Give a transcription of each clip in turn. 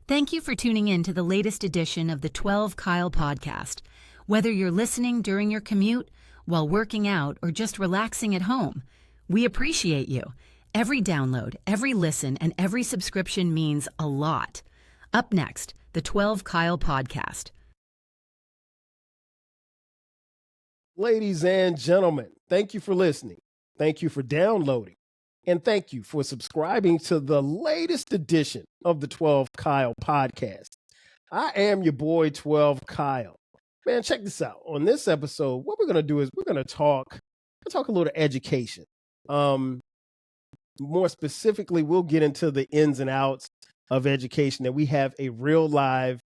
Thank you for tuning in to the latest edition of the 12 Kyle podcast. Whether you're listening during your commute, while working out, or just relaxing at home, we appreciate you. Every download, every listen, and every subscription means a lot. Up next, the 12 Kyle podcast. Ladies and gentlemen, thank you for listening. Thank you for downloading. And thank you for subscribing to the latest edition of the 12 Kyle podcast. I am your boy, 12 Kyle. Man, check this out. On this episode, what we're going to do is we're going to talk a little education. More specifically, we'll get into the ins and outs of education. And we have a real live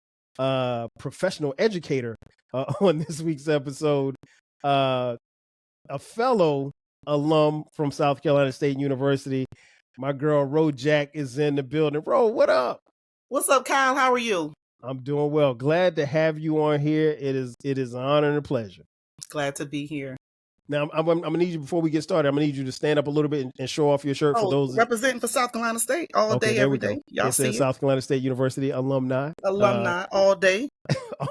professional educator on this week's episode, a fellow alum from South Carolina State University. My girl, Ro Jack, is in the building. Ro, what up? What's up, Kyle? How are you? I'm doing well. Glad to have you on here. It is an honor and a pleasure. Glad to be here. Now, I'm going to need you, before we get started, I'm going to need you to stand up a little bit and show off your shirt for those. Representing for South Carolina State all day, every day. Y'all see it? South Carolina State University alumni. Alumni all day.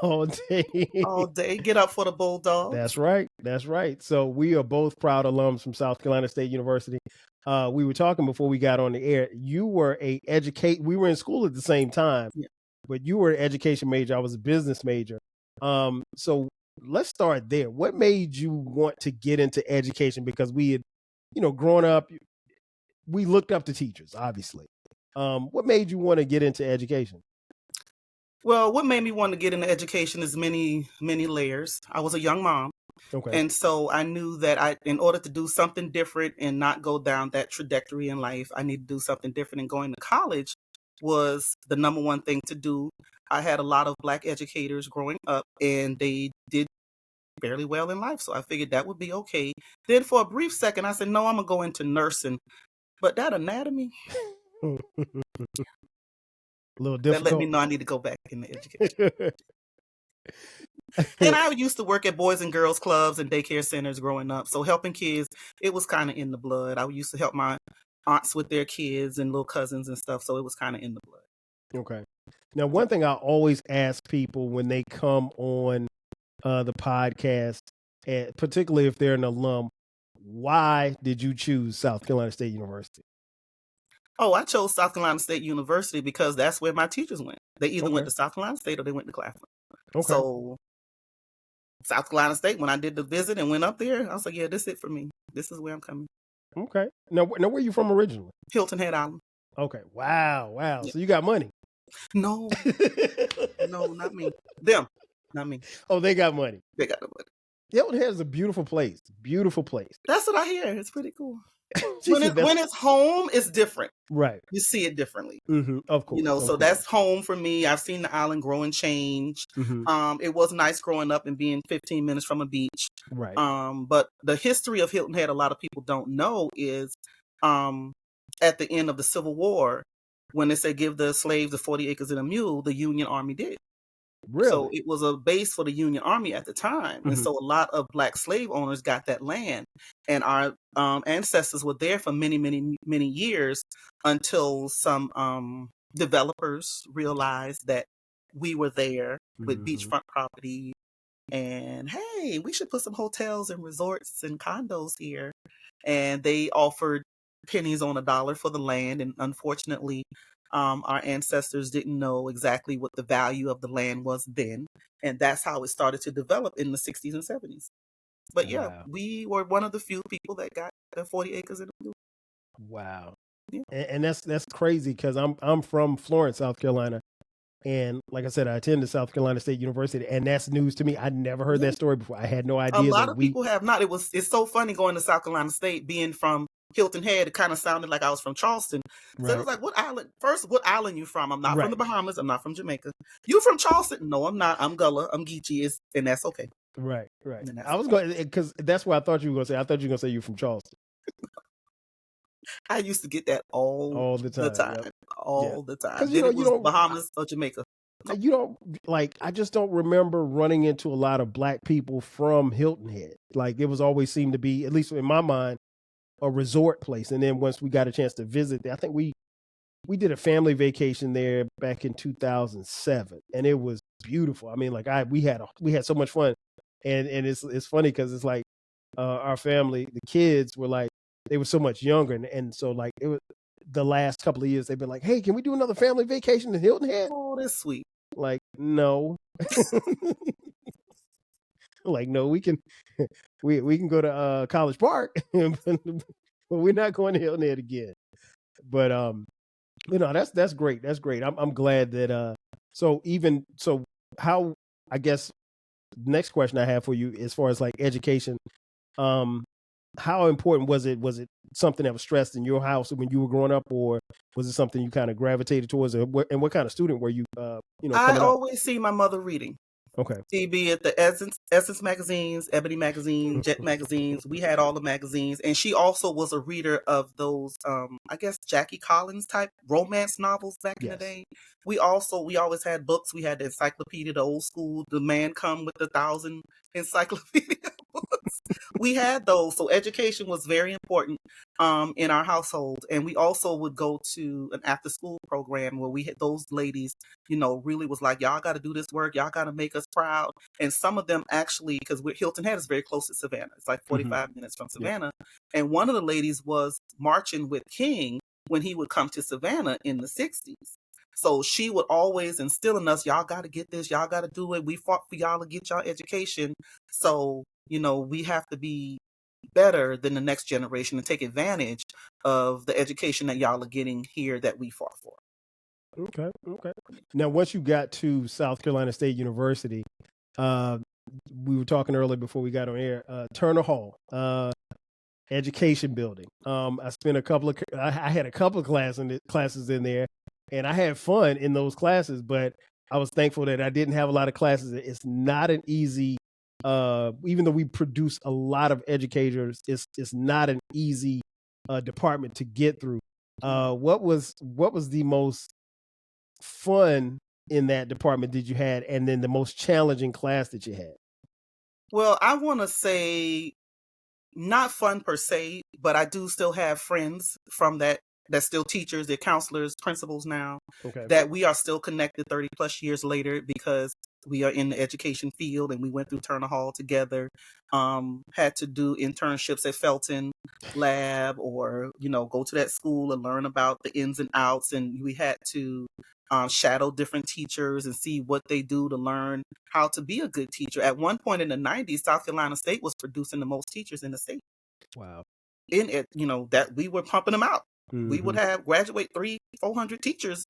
All day. All day. Get up for the Bulldogs. That's right. That's right. So we are both proud alums from South Carolina State University. We were talking before we got on the air. You were we were in school at the same time, but you were an education major. I was a business major. So let's start there. What made you want to get into education? Because we had, growing up, we looked up to teachers, obviously. What made you want to get into education? Well, what made me want to get into education is many, many layers. I was a young mom. Okay. And so I knew that in order to do something different and not go down that trajectory in life, I need to do something different. And going to college was the number one thing to do. I had a lot of Black educators growing up, and they did fairly well in life. So I figured that would be okay. Then for a brief second, I said, no, I'm going to go into nursing. But that anatomy, a little difficult. That let me know I need to go back into education. And I used to work at Boys and Girls Clubs and daycare centers growing up. So helping kids, it was kind of in the blood. I used to help my aunts with their kids and little cousins and stuff. So it was kind of in the blood. Okay. Now, one thing I always ask people when they come on the podcast, and particularly if they're an alum, why did you choose South Carolina State University? Oh, I chose South Carolina State University because that's where my teachers went. They either went to South Carolina State or they went to Claflin. Okay. So South Carolina State, when I did the visit and went up there, I was like, yeah, this is it for me. This is where I'm coming. Okay. Now where are you from originally? Hilton Head Island. Okay. Wow. Yeah. So you got money? No. No, not me. Them. Not me. Oh, they got money. They got the money. Hilton Head is a beautiful place. Beautiful place. That's what I hear. It's pretty cool. When it's home, it's different. Right. You see it differently. Mm-hmm. Of course. So that's home for me. I've seen the island grow and change. Mm-hmm. It was nice growing up and being 15 minutes from a beach. Right. But the history of Hilton Head, a lot of people don't know, is at the end of the Civil War, when they say give the slaves the 40 acres and a mule, the Union Army did. Really? So it was a base for the Union Army at the time. Mm-hmm. And so a lot of Black slave owners got that land. And our ancestors were there for many, many, many years until some developers realized that we were there with beachfront property. And, hey, we should put some hotels and resorts and condos here. And they offered pennies on a dollar for the land. And unfortunately, our ancestors didn't know exactly what the value of the land was then. And that's how it started to develop in the 60s and 70s. But yeah, we were one of the few people that got the 40 acres in the blue. Wow. Yeah. And that's crazy because I'm from Florence, South Carolina. And like I said, I attended South Carolina State University, and that's news to me. I'd never heard that story before. I had no idea. A lot of people have not. It's so funny going to South Carolina State, being from Hilton Head. It kind of sounded like I was from Charleston. So it was like, what island you from? I'm not from the Bahamas. I'm not from Jamaica. You from Charleston? No, I'm not. I'm Gullah. I'm Geechee, and that's okay. Right. I was going, because that's what I thought you were going to say. I thought you were going to say you're from Charleston. I used to get that all the time. Yep. All the time. Because you don't Bahamas or Jamaica. You don't I just don't remember running into a lot of Black people from Hilton Head. Like, it was always seemed to be, at least in my mind, a resort place. And then once we got a chance to visit, I think we we did a family vacation there back in 2007, and it was beautiful. I mean, like we had so much fun, and it's funny because it's like our family, the kids were like they were so much younger, and so like it was the last couple of years they've been like, hey, can we do another family vacation in Hilton Head? Oh, that's sweet. Like, no. Like, no, we can go to College Park, but we're not going to Hilton Head again. But that's great. That's great. I'm glad that so how, I guess, next question I have for you as far as like education, how important was it something that was stressed in your house when you were growing up, or was it something you kind of gravitated towards, and what kind of student were you I always see my mother reading. Okay. Be it the Essence magazines, Ebony magazine, Jet magazines. We had all the magazines, and she also was a reader of those, I guess Jackie Collins type romance novels back in the day. We always had books. We had the encyclopedia, the old school, the man come with 1,000 encyclopedia books. We had those, so education was very important in our household, and we also would go to an after school program where we had those ladies, really was like, y'all got to do this work, y'all got to make us proud. And some of them actually, because Hilton Head is very close to Savannah, it's like 45 minutes from Savannah, and one of the ladies was marching with King when he would come to Savannah in the 60s. So she would always instill in us, y'all got to get this, y'all got to do it. We fought for y'all to get y'all education. So, we have to be better than the next generation and take advantage of the education that y'all are getting here that we fought for. Okay. Now, once you got to South Carolina State University, we were talking earlier before we got on air, Turner Hall, education building. I spent I had a couple of classes in there, and I had fun in those classes, but I was thankful that I didn't have a lot of classes. It's not an easy, even though we produce a lot of educators, it's not an easy department to get through. What was the most fun in that department did you had, and then the most challenging class that you had? Well, I want to say not fun per se, but I do still have friends from that's still teachers, they're counselors, principals now, that we are still connected 30 plus years later because we are in the education field and we went through Turner Hall together, had to do internships at Felton Lab or, go to that school and learn about the ins and outs. And we had to shadow different teachers and see what they do to learn how to be a good teacher. At one point in the 90s, South Carolina State was producing the most teachers in the state. Wow. In it, that we were pumping them out. Mm-hmm. We would have graduate 300-400 teachers.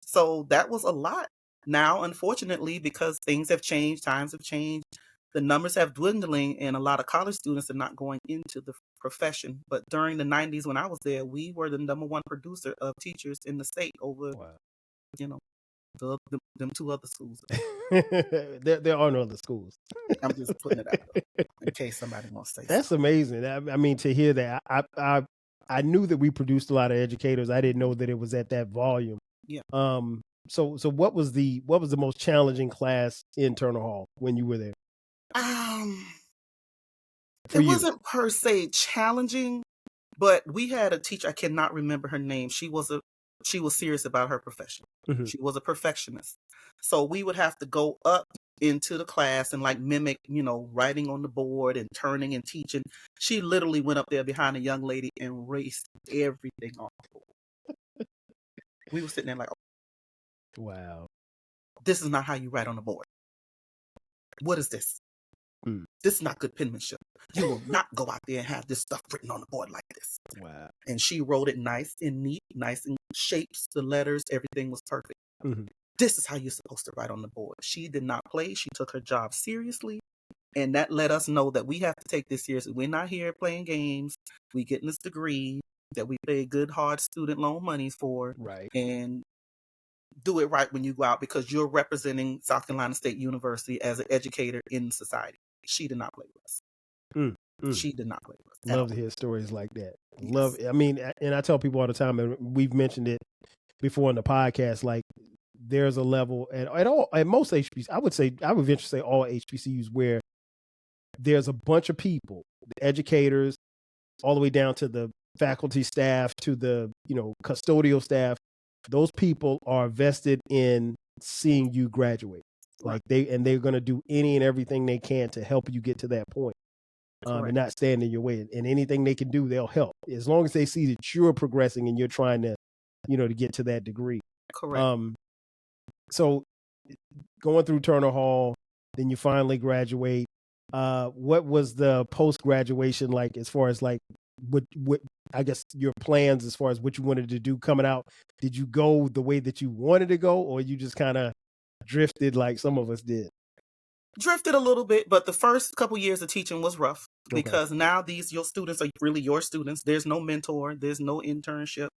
So that was a lot. Now, unfortunately, because things have changed, times have changed, the numbers have dwindling, and a lot of college students are not going into the profession. But during the 90s, when I was there, we were the number one producer of teachers in the state over, them two other schools. There are no other schools. I'm just putting it out there in case somebody wants to say That's something. amazing. I mean, to hear that, I knew that we produced a lot of educators. I didn't know that it was at that volume. Yeah. So what was the most challenging class in Turner Hall when you were there? It wasn't per se challenging, but we had a teacher, I cannot remember her name. She was serious about her profession. Mm-hmm. She was a perfectionist. So we would have to go up into the class and like mimic, writing on the board and turning and teaching. She literally went up there behind a young lady and erased everything off the board. We were sitting there like, oh, wow, this is not how you write on the board. What is this? This is not good penmanship. You will not go out there and have this stuff written on the board like this. Wow. And she wrote it nice and neat, nice in shapes, the letters, everything was perfect. Mm-hmm. This is how you're supposed to write on the board. She did not play. She took her job seriously. And that let us know that we have to take this seriously. We're not here playing games. We getting this degree that we pay good, hard student loan monies for. Right. And do it right when you go out because you're representing South Carolina State University as an educator in society. She did not play with us. She did not play with us. Love to hear stories like that. Yes. Love. I mean, and I tell people all the time, and we've mentioned it before in the podcast, like there's a level at most HBCUs, I would venture to say all HBCUs, where there's a bunch of people, the educators, all the way down to the faculty staff, to the, custodial staff, those people are vested in seeing you graduate. Like they're going to do any and everything they can to help you get to that point. And not stand in your way. And anything they can do, they'll help. As long as they see that you're progressing and you're trying to, to get to that degree. Correct. So going through Turner Hall, then you finally graduate. What was the post-graduation like as far as like what I guess your plans as far as what you wanted to do coming out? Did you go the way that you wanted to go, or you just kind of drifted like some of us did? Drifted a little bit, but the first couple years of teaching was rough because now your students are really your students. There's no mentor, there's no internship.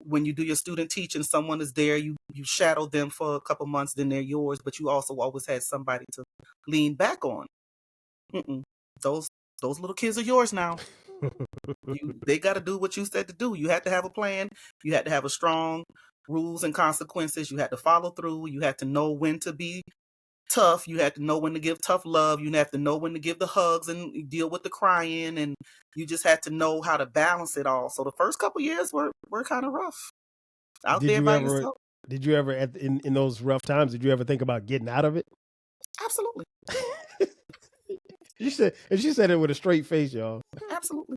When you do your student teaching, someone is there, you shadow them for a couple months, then they're yours, but you also always had somebody to lean back on. Those little kids are yours now. They got to do what you said to do. You had to have a plan. You had to have a strong rules and consequences. You had to follow through. You had to know when to be tough. You had to know when to give tough love. You have to know when to give the hugs and deal with the crying, and you just had to know how to balance it all. So the first couple years were kind of rough out there by yourself. Did you ever in those rough times, did you ever think about getting out of it? Absolutely. She said it with a straight face, y'all. Absolutely.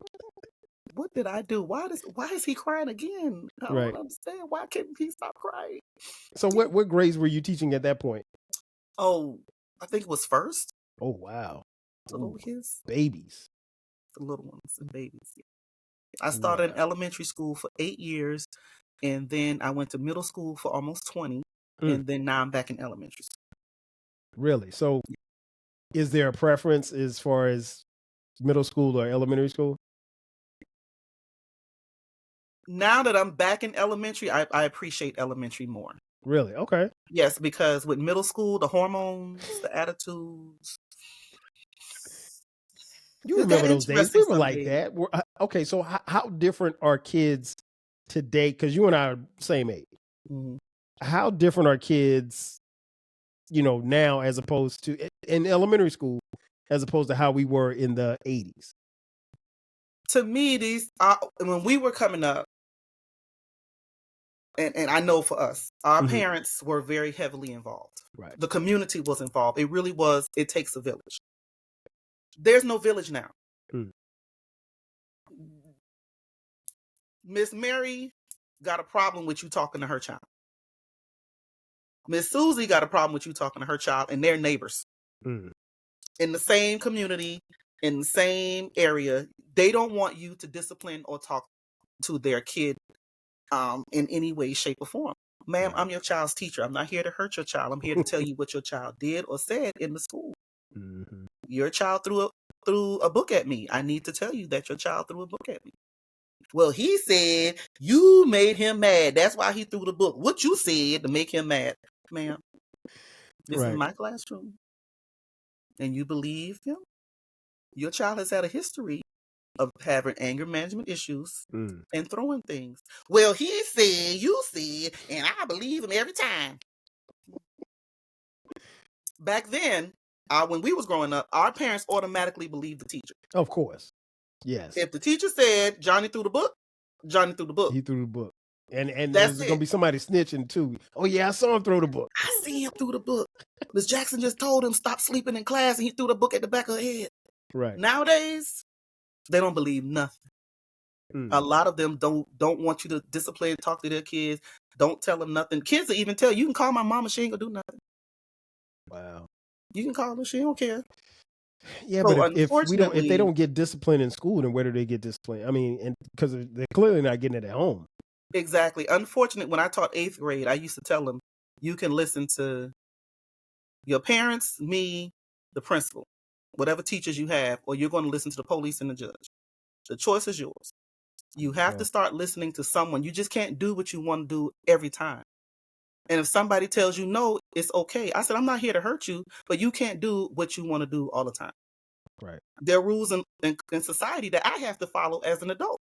What did I do? Why is he crying again? I don't understand. Why couldn't he stop crying? So what grades were you teaching at that point? Oh, I think it was first. Oh, wow. The little kids. Babies. The little ones and babies. Yeah. I started in elementary school for 8 years, and then I went to middle school for almost 20, and then now I'm back in elementary school. Really? So is there a preference as far as middle school or elementary school? Now that I'm back in elementary, I appreciate elementary more. Really? Okay. Yes, because with middle school, the hormones, the attitudes. You remember those days? We were like that. Okay, so how different are kids today? Because you and I are same age. Mm-hmm. How different are kids, now as opposed to in elementary school, as opposed to how we were in the 80s? To me, when we were coming up, and I know for us, our parents were very heavily involved. Right. The community was involved. It really was. It takes a village. There's no village now. Miss Mary got a problem with you talking to her child. Miss Susie got a problem with you talking to her child, and they're neighbors. In the same community, in the same area. They don't want you to discipline or talk to their kid in any way, shape, or form. Ma'am, I'm your child's teacher. I'm not here to hurt your child. I'm here to tell you what your child did or said in the school. Your child threw a book at me. I need to tell you that your child threw a book at me. Well, he said you made him mad. That's why he threw the book. What you said to make him mad. Ma'am, this is my classroom. And you believe him? Your child has had a history of having anger management issues and throwing things. Well, he said, you said, and I believe him every time. Back then, when we was growing up, our parents automatically believed the teacher. Of course. Yes. If the teacher said Johnny threw the book, Johnny threw the book. He threw the book. And there's going to be somebody snitching too. Oh, yeah, I saw him throw the book. I see him through the book. Miss Jackson just told him stop sleeping in class, and he threw the book at the back of her head. Right. Nowadays, they don't believe nothing. A lot of them don't want you to discipline, talk to their kids. Don't tell them nothing. Kids will even tell you can call my mama, she ain't gonna do nothing. Wow. You can call her, she don't care. Yeah, so but if they don't get disciplined in school, then where do they get disciplined? I mean, and because they're clearly not getting it at home. Exactly. Unfortunately, when I taught 8th grade, I used to tell them, you can listen to your parents, me, the principal, whatever teachers you have, or you're going to listen to the police and the judge. The choice is yours. You have to start listening to someone. You just can't do what you want to do every time. And if somebody tells you no, it's okay. I said, I'm not here to hurt you, but you can't do what you want to do all the time. Right. There are rules in society that I have to follow as an adult.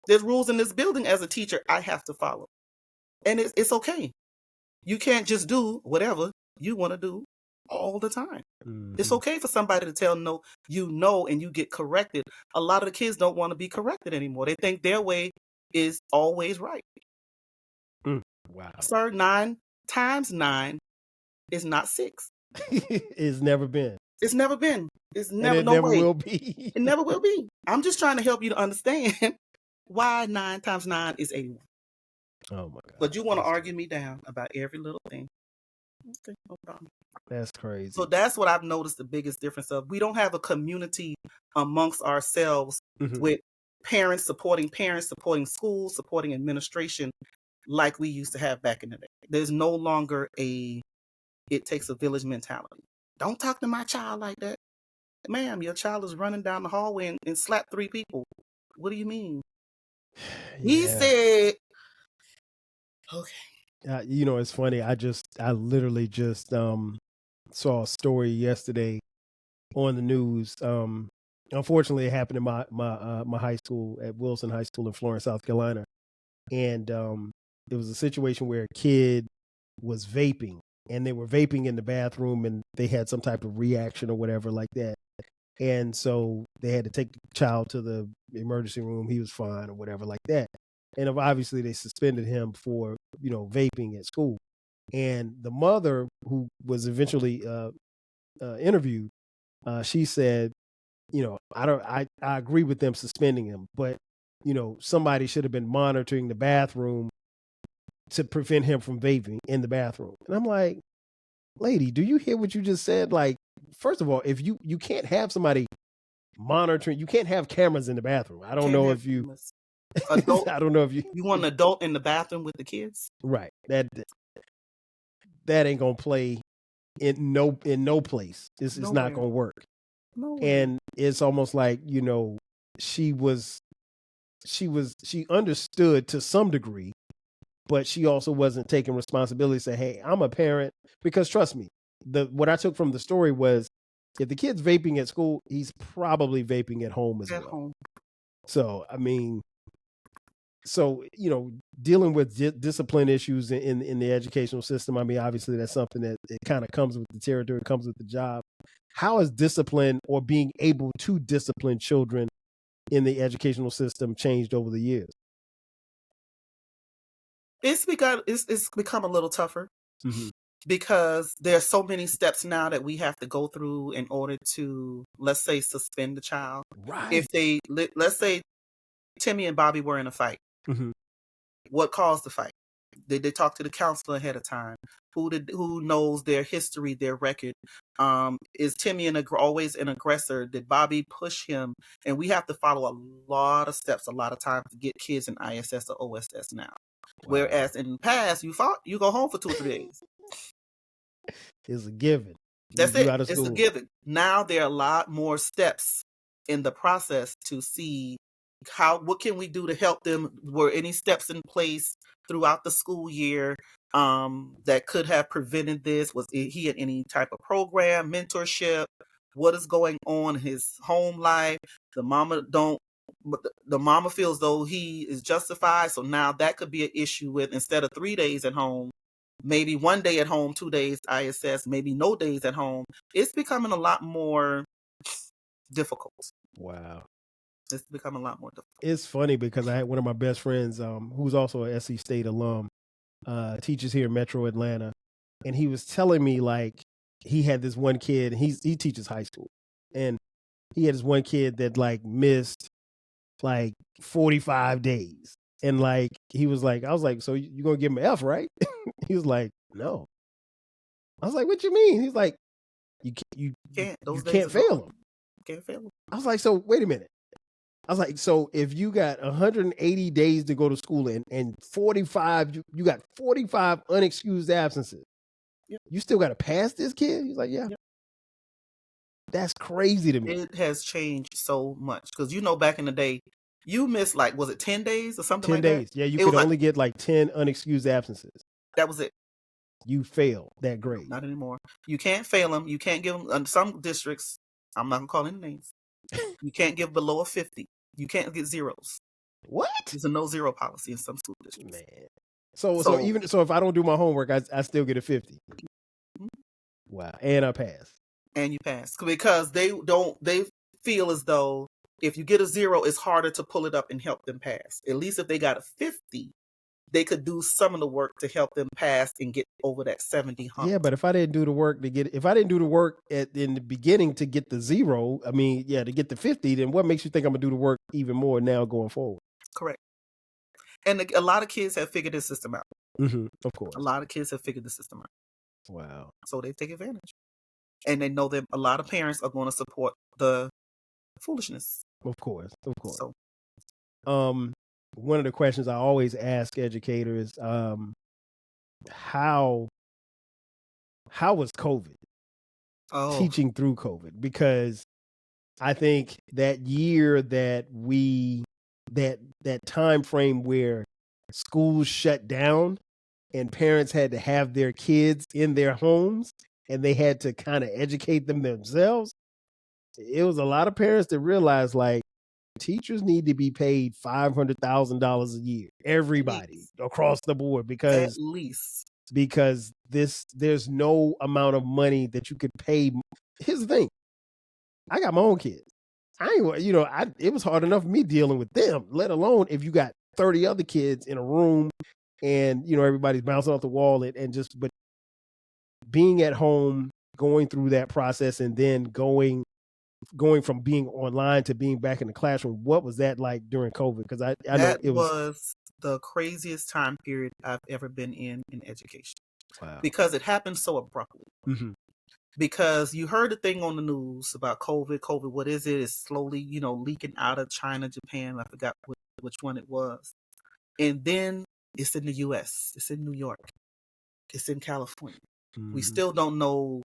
There's rules in this building as a teacher I have to follow. And it's okay. You can't just do whatever you want to do all the time. It's okay for somebody to tell no, and you get corrected. A lot of the kids don't want to be corrected anymore. They think their way is always right. Wow. Sir, 9 times 9 is not 6. It's never been. It's never been. It's And never, it no never way. will be. It never will be. I'm just trying to help you to understand why 9 times 9 is 81. Oh my God. But you want to argue me down about every little thing. Okay, no problem. That's crazy. So that's what I've noticed the biggest difference of. We don't have a community amongst ourselves with parents supporting schools, supporting administration like we used to have back in the day. There's no longer it takes a village mentality. Don't talk to my child like that. Ma'am, your child is running down the hallway and slapped 3 people. What do you mean? He said, okay. You know, it's funny. I literally just saw a story yesterday on the news. Unfortunately, it happened in my high school at Wilson High School in Florence, South Carolina, and there was a situation where a kid was vaping, and they were vaping in the bathroom, and they had some type of reaction or whatever like that, and so they had to take the child to the emergency room. He was fine or whatever like that, and obviously they suspended him for vaping at school, and the mother who was eventually interviewed, she said, I agree with them suspending him, but somebody should have been monitoring the bathroom to prevent him from vaping in the bathroom. And I'm like, lady, do you hear what you just said? Like, first of all, if you can't have somebody monitoring, you can't have cameras in the bathroom. I don't know if you adult, I don't know if you want an adult in the bathroom with the kids. Right. That ain't gonna play in no place. It's not gonna work. Nowhere. And it's almost like, she understood to some degree, but she also wasn't taking responsibility to say, hey, I'm a parent. Because trust me, what I took from the story was, if the kid's vaping at school, he's probably vaping at home as well. Home. So, I mean, dealing with discipline issues in the educational system, I mean, obviously that's something that it kind of comes with the territory, comes with the job. How has discipline or being able to discipline children in the educational system changed over the years? It's become a little tougher because there's so many steps now that we have to go through in order to, let's say, suspend the child. Right. If they, let's say Timmy and Bobby were in a fight. What caused the fight? Did they talk to the counselor ahead of time? Who knows their history, their record? Is Timmy always an aggressor? Did Bobby push him? And we have to follow a lot of steps, a lot of times to get kids in ISS or OSS now. Wow. Whereas in the past, you go home for 2 or 3 days. It's a given. That's it. It's a given. Now there are a lot more steps in the process to see what can we do to help them. Were any steps in place throughout the school year that could have prevented this? Was he in any type of program, mentorship? What is going on in his home life? The mama feels though he is justified, so now that could be an issue with, instead of 3 days at home, maybe 1 day at home, 2 days ISS, maybe no days at home. It's becoming a lot more difficult. Wow. It's become a lot more difficult. It's funny because I had one of my best friends who's also an SC State alum, teaches here in Metro Atlanta, and he was telling me, like, he had this one kid, he teaches high school, and he had this one kid that like missed like 45 days. And like, he was like, I was like, so you gonna give him an F, right? He was like, no. I was like, what you mean? He's like, you can't fail him. Can't fail him. I was like, so wait a minute. I was like, so if you got 180 days to go to school and 45, you got 45 unexcused absences. Yep. You still got to pass this kid? He's like, yeah. Yep. That's crazy to me. It has changed so much because back in the day, you missed like, was it 10 days or something like that? 10 days. Yeah, you could only get like 10 unexcused absences. That was it. You failed that grade. Not anymore. You can't fail them. You can't give them, some districts, I'm not going to call any names. You can't give below a 50. You can't get zeros. What? There's a no zero policy in some school districts. Man. So even if I don't do my homework, I still get a 50. Mm-hmm. Wow. And I pass. And you pass. Because they feel as though if you get a 0, it's harder to pull it up and help them pass. At least if they got a 50, they could do some of the work to help them pass and get over that 70 hump. Yeah, but if I didn't do the work in the beginning to get the 0, to get the 50, then what makes you think I'm gonna do the work even more now going forward? Correct. And a lot of kids have figured this system out. Of course. A lot of kids have figured the system out. Wow. So they take advantage. And they know that a lot of parents are going to support the foolishness. Of course. So, one of the questions I always ask educators, how was COVID? Teaching through COVID? Because I think that year that that time frame where schools shut down and parents had to have their kids in their homes and they had to kind of educate them themselves, it was a lot of parents that realized, like, teachers need to be paid $500,000 a year, everybody across the board, because there's no amount of money that you could pay. Here's the thing, I got my own kids. It was hard enough for me dealing with them, let alone if you got 30 other kids in a room and everybody's bouncing off the wall but being at home, going through that process, and then going from being online to being back in the classroom. What was that like during COVID? Because I know it was the craziest time period I've ever been in education. Wow. Because it happened so abruptly. Because you heard the thing on the news about COVID. What is it? It's slowly, leaking out of China, Japan. I forgot which one it was. And then it's in the U.S. It's in New York. It's in California. We still don't know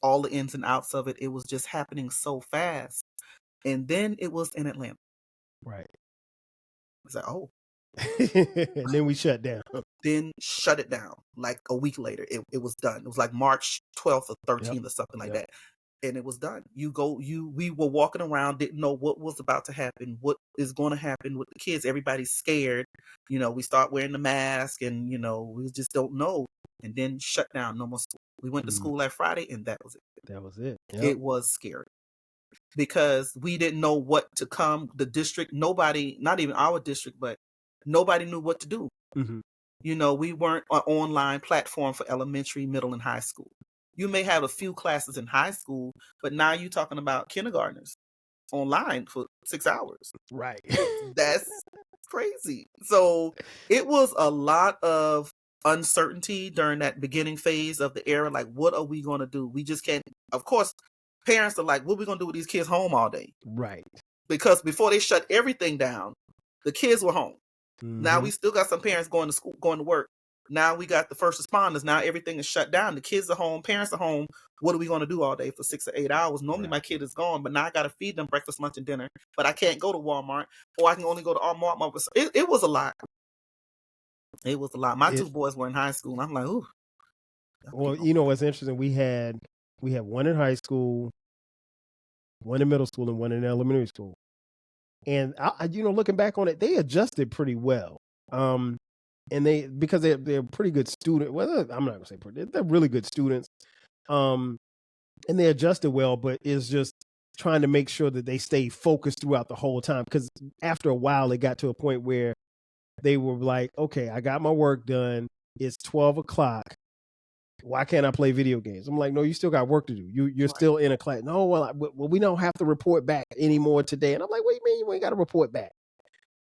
all the ins and outs of it. It was just happening so fast. And then it was in Atlanta. Right. It's like, oh. And then we shut down. Then shut it down. Like a week later, it was done. It was like March 12th or 13th or something like that. And it was done. We were walking around, didn't know what was about to happen, what is going to happen with the kids. Everybody's scared. We start wearing the mask and, we just don't know. And then shut down, no more school. We went to school that Friday and that was it. That was it. Yep. It was scary because we didn't know what to come. The district, nobody, not even our district, but nobody knew what to do. We weren't an online platform for elementary, middle, and high school. You may have a few classes in high school, but now you're talking about kindergartners online for 6 hours. Right. That's crazy. So it was a lot of uncertainty during that beginning phase of the era. Like, what are we going to do? We just can't. Of course, parents are like, what are we going to do with these kids home all day? Right. Because before they shut everything down, the kids were home. Now we still got some parents going to school, going to work. Now we got the first responders. Now everything is shut down. The kids are home. Parents are home. What are we going to do all day for 6 or 8 hours? Normally my kid is gone, but now I got to feed them breakfast, lunch, and dinner. But I can't go to Walmart, or I can only go to Walmart. It was a lot. It was a lot. My 2 boys were in high school. And I'm like, ooh. Well, what's interesting? We had one in high school, one in middle school, and one in elementary school. And looking back on it, they adjusted pretty well. And because they're pretty good students. Well, I'm not gonna say pretty. They're really good students. And they adjusted well, but it's just trying to make sure that they stay focused throughout the whole time. Because after a while, it got to a point where they were like, "Okay, I got my work done. It's 12 o'clock. Why can't I play video games?" I'm like, "No, you still got work to do. You're still in a class." "No, well, we don't have to report back anymore today." And I'm like, "Wait, man, you ain't got to report back."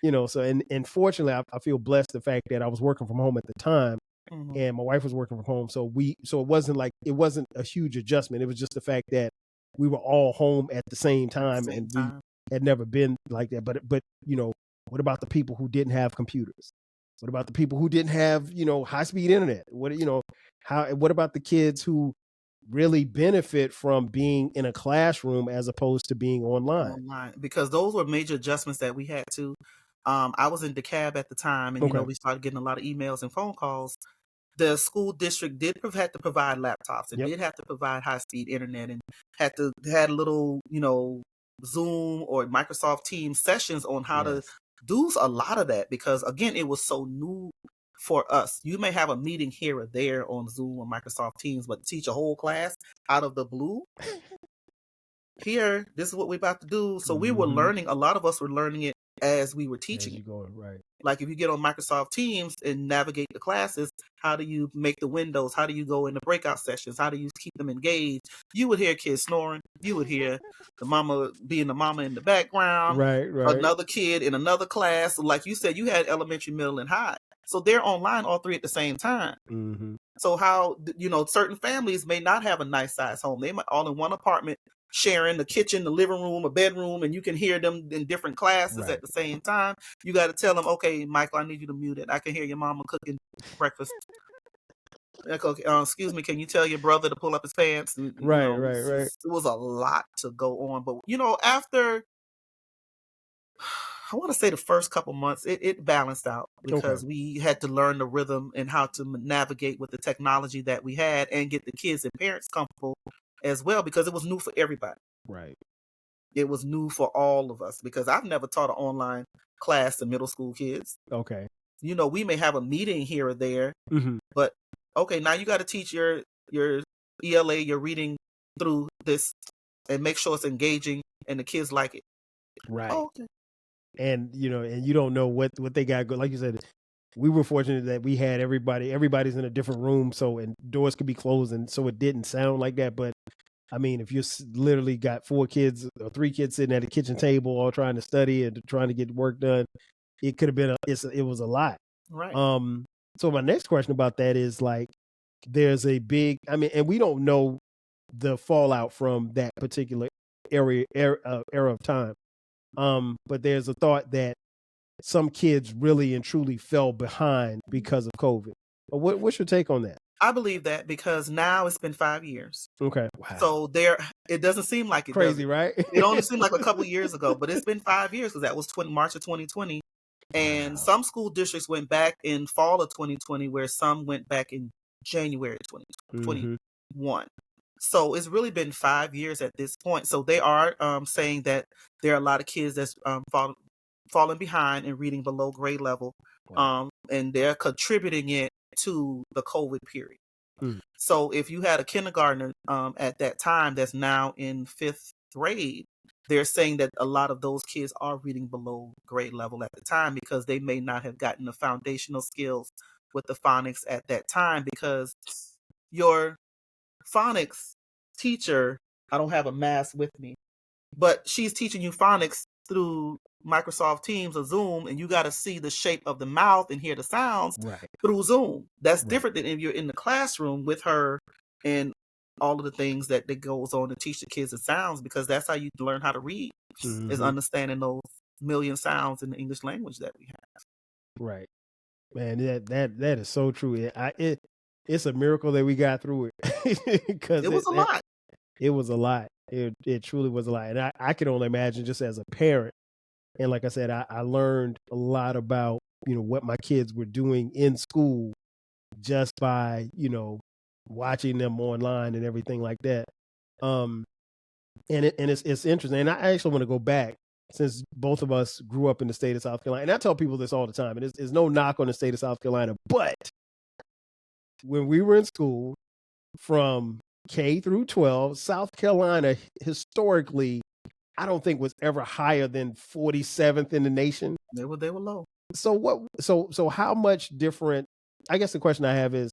So, and fortunately, I feel blessed the fact that I was working from home at the time, and my wife was working from home. So it wasn't a huge adjustment. It was just the fact that we were all home at the same time, we had never been like that. But what about the people who didn't have computers? What about the people who didn't have high-speed internet? What about the kids who really benefit from being in a classroom as opposed to being online? Because those were major adjustments that we had to. I was in DeKalb at the time, and we started getting a lot of emails and phone calls. The school district did have to provide laptops and did have to provide high-speed internet, and had little Zoom or Microsoft Teams sessions on how to do a lot of that, because again, it was so new for us. You may have a meeting here or there on Zoom or Microsoft Teams, but teach a whole class out of the blue. Here, this is what we're about to do. So we were learning. A lot of us were learning it as we were As teaching you it. going, right. Like if you get on Microsoft Teams and navigate the classes, how do you make the windows? How do you go into breakout sessions? How do you keep them engaged? You would hear kids snoring. You would hear the mama being the mama in the background. Right. Another kid in another class. Like you said, you had elementary, middle, and high. So they're online all three at the same time. Mm-hmm. So how, certain families may not have a nice size home. They might all in one apartment, sharing the kitchen, the living room, a bedroom, and you can hear them in different classes Right. at the same time. You got to tell them, okay, Michael, I need you to mute it. I can hear your mama cooking breakfast. Like, okay, excuse me, can you tell your brother to pull up his pants? And, Right. it was a lot to go on. But, after, I want to say the first couple months, it balanced out because we had to learn the rhythm and how to navigate with the technology that we had and get the kids and parents comfortable as well, because it was new for everybody. Right. It was new for all of us because I've never taught an online class to middle school kids. Okay. We may have a meeting here or there, Mm-hmm. but okay, now you got to teach your ELA, your reading through this, and make sure it's engaging and the kids like it. Right. Oh, okay. And and you don't know what they got good. Like you said, we were fortunate that we had everybody's in a different room, and doors could be closed, and so it didn't sound like that. But I mean, if you literally got 4 kids or 3 kids sitting at a kitchen table all trying to study and trying to get work done, it could have been it was a lot. Right. So my next question about that is, like, there's a big, and we don't know the fallout from that particular era of time. But there's a thought that some kids really and truly fell behind because of COVID. What's your take on that? I believe that because now it's been 5 years. Okay. Wow. So it doesn't seem like it. Crazy, right? It only seemed like a couple years ago, but it's been 5 years because that was March of 2020. And some school districts went back in fall of 2020, where some went back in January 2021. So it's really been 5 years at this point. So they are saying that there are a lot of kids that's falling behind and reading below grade level. Wow. And they're contributing it to the COVID period. Mm. So if you had a kindergartner at that time that's now in 5th grade, they're saying that a lot of those kids are reading below grade level at the time because they may not have gotten the foundational skills with the phonics at that time, because your phonics teacher, I don't have a mask with me, but she's teaching you phonics through Microsoft Teams or Zoom, and you got to see the shape of the mouth and hear the sounds through Zoom. That's different than if you're in the classroom with her and all of the things that goes on to teach the kids the sounds, because that's how you learn how to read, is understanding those million sounds in the English language that we have. Right. Man, that is so true. It's a miracle that we got through it, because it was a lot. It was a lot. It truly was a lot. And I can only imagine, just as a parent. And like I said, I learned a lot about, what my kids were doing in school just by, watching them online and everything like that. And it's interesting. And I actually want to go back, since both of us grew up in the state of South Carolina. And I tell people this all the time, and there's no knock on the state of South Carolina, but when we were in school from K through 12, South Carolina historically, I don't think was ever higher than 47th in the nation. They were low. So how much different, I guess the question I have is,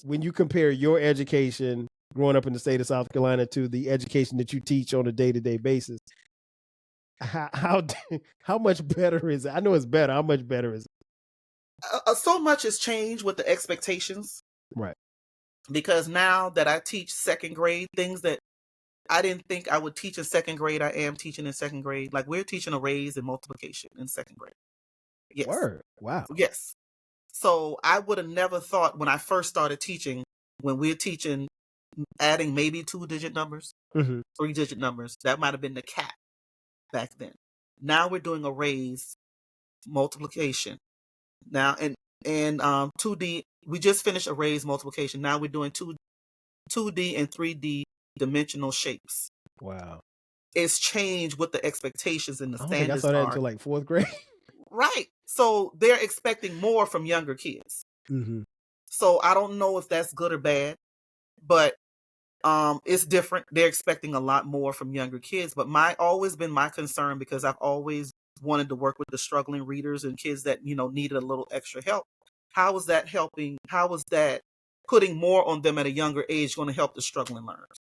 when you compare your education growing up in the state of South Carolina to the education that you teach on a day-to-day basis, how much better is it? I know it's better. How much better is it? So much has changed with the expectations. Right. Because now that I teach 2nd grade, things that I didn't think I would teach in 2nd grade, I am teaching in 2nd grade. Like, we're teaching arrays and multiplication in 2nd grade. Yes. Word. Wow. Yes. So I would have never thought, when I first started teaching, when we're teaching adding maybe 2-digit numbers, 3-digit numbers, that might have been the cap back then. Now we're doing arrays, multiplication. Now and 2D, we just finished arrays, multiplication. Now we're doing 2D and 3D dimensional shapes. Wow. It's changed what the expectations and the standards are. I think I saw that until like 4th grade. Right. So they're expecting more from younger kids. So I don't know if that's good or bad, but it's different. They're expecting a lot more from younger kids. But always been my concern, because I've always wanted to work with the struggling readers and kids that, needed a little extra help. How was that helping? How was that putting more on them at a younger age going to help the struggling learners?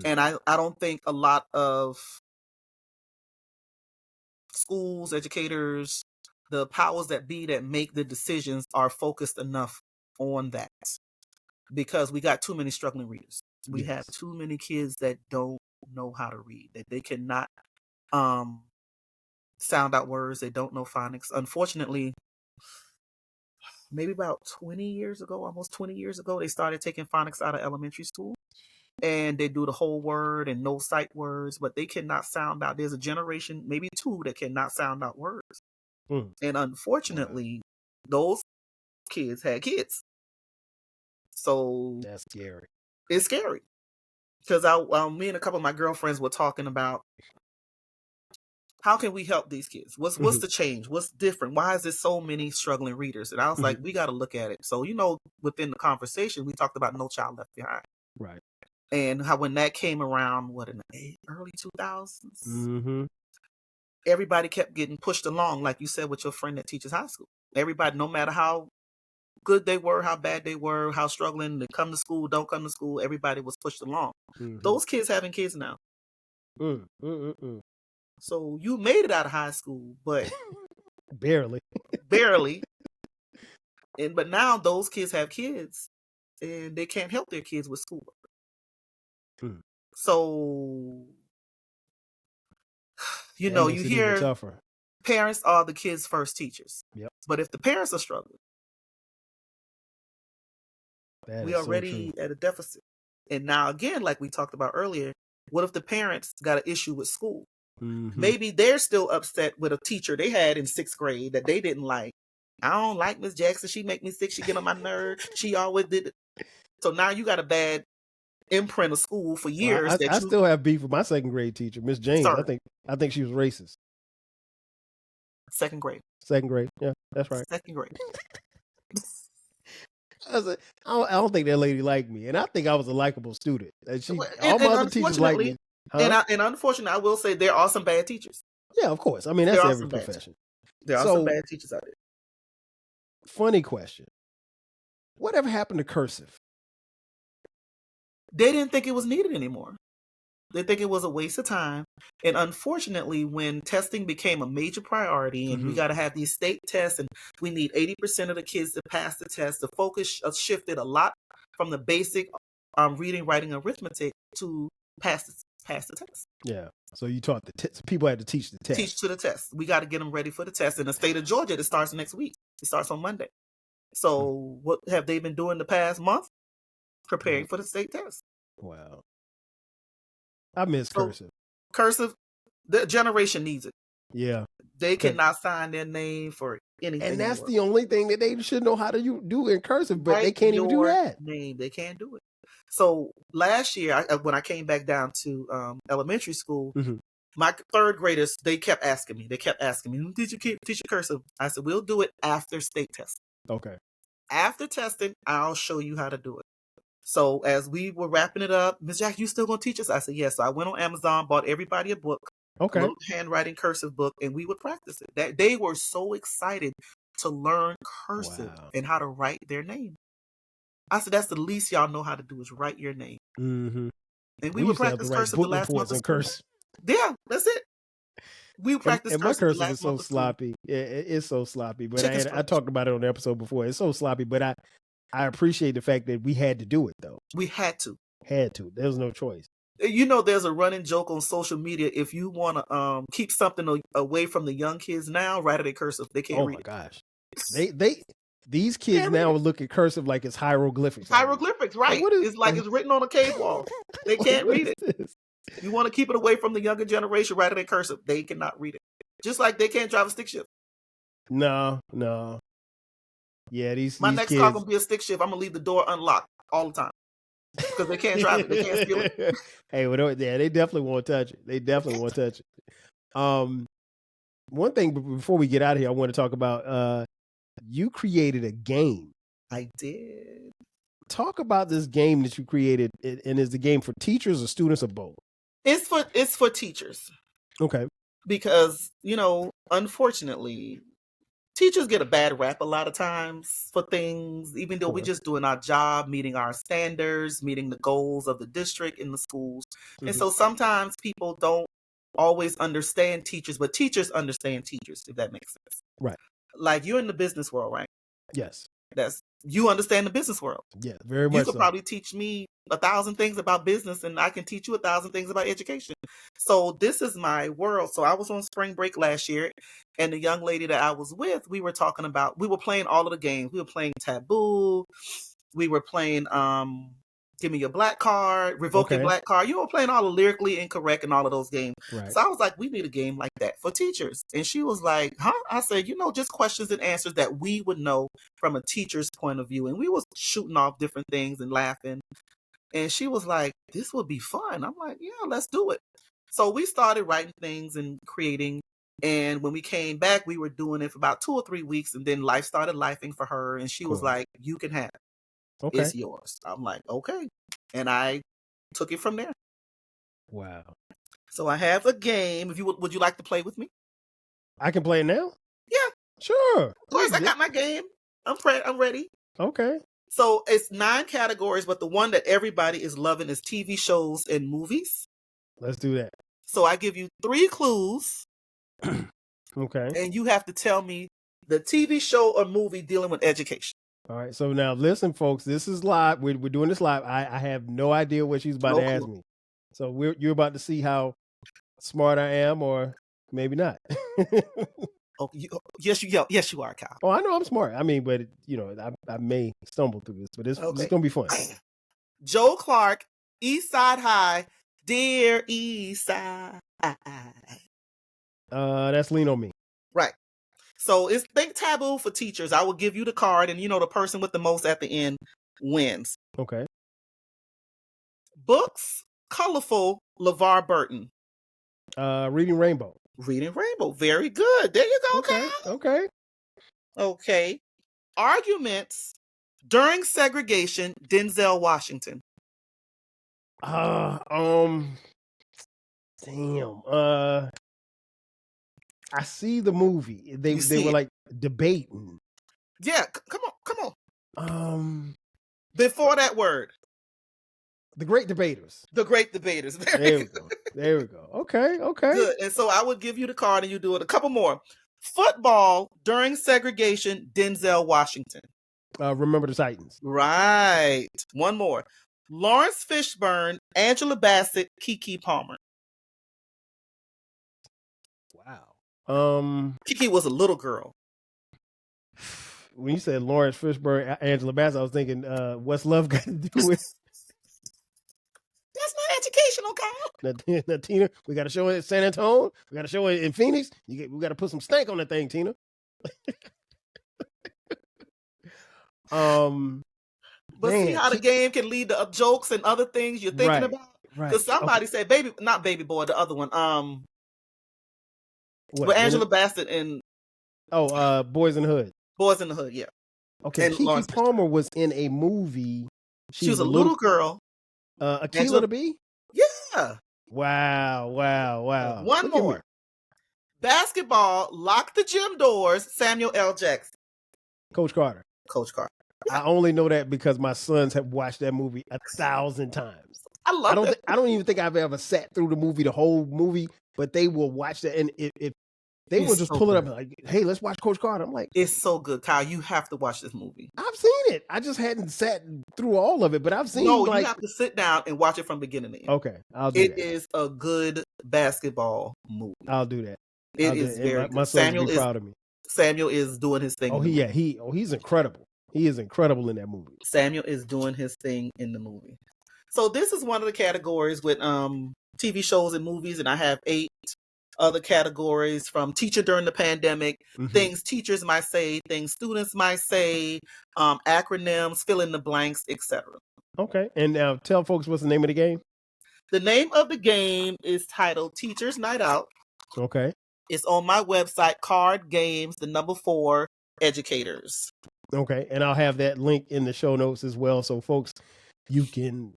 And I don't think a lot of schools, educators, the powers that be that make the decisions are focused enough on that, because we got too many struggling readers. We have too many kids that don't know how to read, that they cannot sound out words. They don't know phonics. Unfortunately, maybe about 20 years ago, almost 20 years ago, they started taking phonics out of elementary school. And they do the whole word and no sight words, but they cannot sound out. There's a generation, maybe two, that cannot sound out words. And unfortunately, those kids had kids. So that's scary. It's scary. Because me and a couple of my girlfriends were talking about how can we help these kids? What's the change? What's different? Why is there so many struggling readers? And I was like, we got to look at it. So, within the conversation, we talked about No Child Left Behind. Right. And how when that came around, in the early 2000s, everybody kept getting pushed along, like you said, with your friend that teaches high school. Everybody, no matter how good they were, how bad they were, how struggling to come to school, don't come to school, everybody was pushed along. Those kids having kids now. So you made it out of high school, but barely. But now those kids have kids, and they can't help their kids with schoolwork. So, you hear tougher. Parents are the kids' first teachers. Yep. But if the parents are struggling, we are so already true. at a deficit. And now, again, like we talked about earlier, what if the parents got an issue with school? Maybe they're still upset with a teacher they had in 6th grade that they didn't like. I don't like Miss Jackson. She make me sick. She get on my nerve. She always did it. So now you got a bad imprint of school for years. I still have beef with my 2nd grade teacher, Miss James. Sorry. I think she was racist. 2nd grade. 2nd grade. Yeah, that's right. 2nd grade. I don't think that lady liked me, and I think I was a likable student. All my other teachers liked me. Huh? And unfortunately, I will say there are some bad teachers. Yeah, of course. I mean, that's every profession. There are some bad teachers out there. Funny question. Whatever happened to Cursive? They didn't think it was needed anymore. They think it was a waste of time. And unfortunately, when testing became a major priority and we got to have these state tests and we need 80% of the kids to pass the test, the focus shifted a lot from the basic reading, writing, arithmetic to pass the test. Yeah. So you taught people had to teach the test. Teach to the test. We got to get them ready for the test. In the state of Georgia, it starts next week. It starts on Monday. So what have they been doing the past month? Preparing for the state test. Wow. I miss Cursive. Cursive, the generation needs it. Yeah. They cannot sign their name for anything. And that's the only thing that they should know how to do in Cursive, but they can't even do that. They can't do it. So last year, when I came back down to elementary school, my 3rd graders, they kept asking me, did you teach Cursive? I said, we'll do it after state test. Okay. After testing, I'll show you how to do it. So as we were wrapping it up, Ms. Jack, you still gonna teach us? I said, yes. So I went on Amazon, bought everybody a book, a little handwriting cursive book, and we would practice it. That they were so excited to learn cursive and how to write their name. I said, that's the least y'all know how to do is write your name. And we would practice cursive the last month of school. Yeah, that's it. We practice and my cursive is so sloppy. It's so sloppy. But I talked about it on the episode before. It's so sloppy, but I appreciate the fact that we had to do it, though. We had to. There was no choice. There's a running joke on social media. If you want to keep something away from the young kids now, write it in cursive. They can't read it. Oh, my gosh. These kids now look at cursive like it's hieroglyphics. Hieroglyphics, right. It's like it's written on a cave wall. They can't read it. You want to keep it away from the younger generation, write it in cursive. They cannot read it. Just like they can't drive a stick shift. No. Yeah, my these next kids... car gonna be a stick shift. I'm gonna leave the door unlocked all the time because they can't drive it. They can't steal it. Hey, they definitely won't touch it. One thing before we get out of here, I want to talk about. You created a game. I did. Talk about this game that you created, and is the game for teachers or students or both? It's for teachers. Okay. because, unfortunately, teachers get a bad rap a lot of times for things, even though we're just doing our job, meeting our standards, meeting the goals of the district in the schools. And so sometimes people don't always understand teachers, but teachers understand teachers, if that makes sense. Right. Like, you're in the business world, right? Yes. You understand the business world. Yeah, very much You could so. probably teach me 1,000 things about business, and I can teach you 1,000 things about education. So this is my world. So I was on spring break last year, and the young lady that I was with, we were playing all of the games. We were playing Taboo. We were playing Give Me Your Black Card, Revoke Your Black Card. You were playing all the lyrically incorrect and all of those games. Right. So I was like, we need a game like that for teachers. And she was like, huh? I said, just questions and answers that we would know from a teacher's point of view. And we was shooting off different things and laughing. And she was like, this would be fun. I'm like, yeah, let's do it. So we started writing things and creating. And when we came back, we were doing it for about 2 or 3 weeks. And then life started lifing for her. And she was like, you can have it. Okay. It's yours. I'm like, okay. And I took it from there. Wow. So I have a game. If you would you like to play with me? I can play it now? Yeah. Sure. Of course, I got my game. I'm ready. Okay. So it's 9 categories, but the one that everybody is loving is TV shows and movies. Let's do that. So I give you 3 clues. Okay. And you have to tell me the TV show or movie dealing with education. All right. So now listen, folks, this is live. We're doing this live. I have no idea what she's about to ask me. So you're about to see how smart I am, or maybe not. Yes, you are, Kyle. Oh, I know I'm smart. I mean, but I may stumble through this, but it's going to be fun. Joe Clark, East Side High, Dear East Side. That's Lean on Me. Right. So it's think Taboo for teachers. I will give you the card, and the person with the most at the end wins. Okay. Books, colorful, LeVar Burton. Reading Rainbow. Reading Rainbow. Very good. There you go, Okay. Kyle. Okay. Arguments during segregation, Denzel Washington. Damn. I see the movie. They were like debating. Yeah, come on. Before that word. The Great Debaters. The Great Debaters. There we go. There we go. Okay. Good. And so I would give you the card and you do it. A couple more. Football during segregation, Denzel Washington. Remember the Titans. Right. One more. Lawrence Fishburne, Angela Bassett, Keke Palmer. Wow. Keke was a little girl. When you said Lawrence Fishburne, Angela Bassett, I was thinking, what's love got to do with? That's not educational, Kyle. Now, Tina, we got to show it in San Antonio. We got to show it in Phoenix. We got to put some stank on that thing, Tina. But see how the game can lead to jokes and other things you're thinking about? Right. Because somebody said not Baby Boy, the other one. With Angela Bassett and Boys in the Hood. Boys in the Hood, yeah. Okay, and Keke Palmer was in a movie. She was a little girl. Akilah the Bee? Yeah. Wow. One more. Basketball, Lock the Gym Doors, Samuel L. Jackson. Coach Carter. Yeah. I only know that because my sons have watched that movie 1,000 times. I love it. I don't even think I've ever sat through the whole movie, but they will watch that, and if they will just pull it up like, hey, let's watch Coach Carter. I'm like, it's so good, Kyle. You have to watch this movie. I've seen it. I just hadn't sat through all of it, but I've seen. No, you have to sit down and watch it from beginning to end. Okay, I'll do that. It is a good basketball movie. I'll do that. It is very good. My son will be proud of me. Samuel is doing his thing. He's incredible. He is incredible in that movie. Samuel is doing his thing in the movie. So this is one of the categories with TV shows and movies, and I have 8 other categories from teacher during the pandemic, things teachers might say, things students might say, acronyms, fill in the blanks, etc. Okay, and now tell folks what's the name of the game. The name of the game is titled Teachers Night Out. Okay. It's on my website, Card Games, 4 Educators. Okay, and I'll have that link in the show notes as well, so folks, you can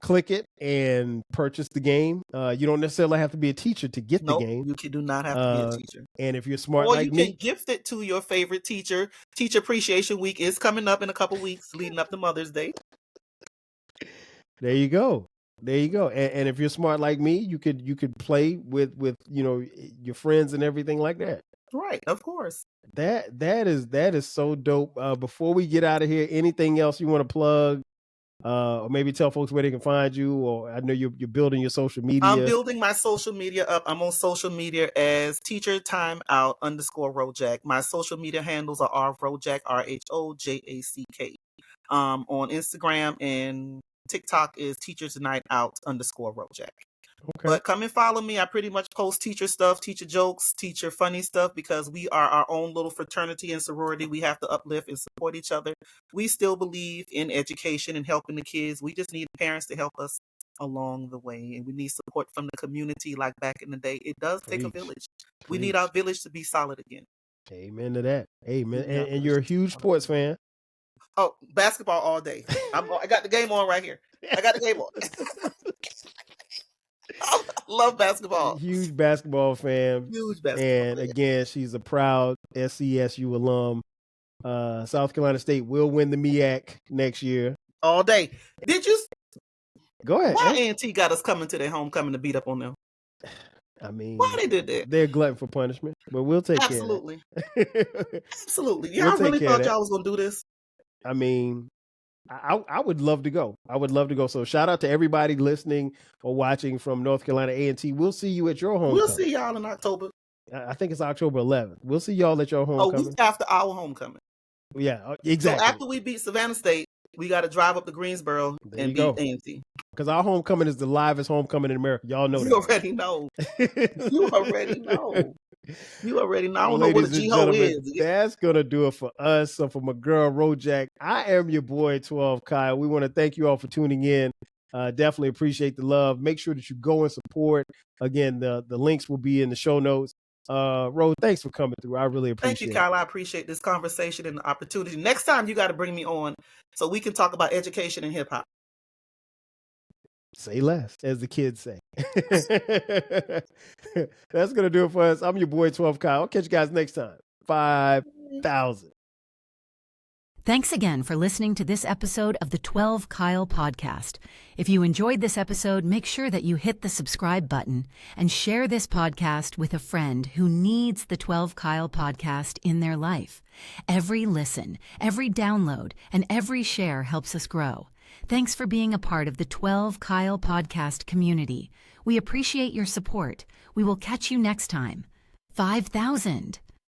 click it and purchase the game. You don't necessarily have to be a teacher to get the game. You do not have to be a teacher. And if you're smart or like you me, can gift it to your favorite teacher. Teacher Appreciation Week is coming up in a couple weeks, leading up to Mother's Day. There you go. There you go. And if you're smart like me, you could play with your friends and everything like that. Right, of course. That is so dope. Before we get out of here, anything else you want to plug? Or maybe tell folks where they can find you, or I know you're building your social media. I'm building my social media up. I'm on social media as Teacher Timeout _Rojack. My social media handles are rrojack, RHOJACK. On Instagram and TikTok is Teachers Night Out _Rojack. Okay. But come and follow me. I pretty much post teacher stuff, teacher jokes, teacher funny stuff, because we are our own little fraternity and sorority. We have to uplift and support each other. We still believe in education and helping the kids. We just need parents to help us along the way. And we need support from the community like back in the day. It does take a village. We need our village to be solid again. Amen to that. Amen. And you're a huge sports fan. Oh, basketball all day. I got the game on right here. I got the game on. I love basketball. Huge basketball fan. Huge basketball And fan. again, she's a proud SCSU alum. South Carolina State will win the MEAC next year. All day. Did you? Go ahead. Why A&T got us coming to their homecoming to beat up on them? I mean, why they did that? They're glutton for punishment, but we'll take care of it. Absolutely. Y'all really thought y'all was going to do this? I mean, I would love to go. I would love to go. So shout out to everybody listening or watching from North Carolina A&T. We'll see you at your homecoming. We'll see y'all in October. I think it's October 11th. We'll see y'all at your homecoming. A week after our homecoming. Yeah, exactly. So after we beat Savannah State, we got to drive up to Greensboro and beat A&T. Because our homecoming is the livest homecoming in America. Y'all know that. You already know. You already know. You already know. I don't know what a G-Ho is. That's going to do it for us. So for my girl, Rojack, I am your boy, 12 Kyle. We want to thank you all for tuning in. Definitely appreciate the love. Make sure that you go and support. Again, the links will be in the show notes. Ro, thanks for coming through. I really appreciate it. Thank you, Kyle. I appreciate this conversation and the opportunity. Next time, you got to bring me on so we can talk about education and hip-hop. Say less, as the kids say. That's going to do it for us. I'm your boy, 12 Kyle. I'll catch you guys next time. 5,000. Thanks again for listening to this episode of the 12 Kyle podcast. If you enjoyed this episode, make sure that you hit the subscribe button and share this podcast with a friend who needs the 12 Kyle podcast in their life. Every listen, every download, and every share helps us grow. Thanks for being a part of the 12 Kyle podcast community. We appreciate your support. We will catch you next time. 5,000.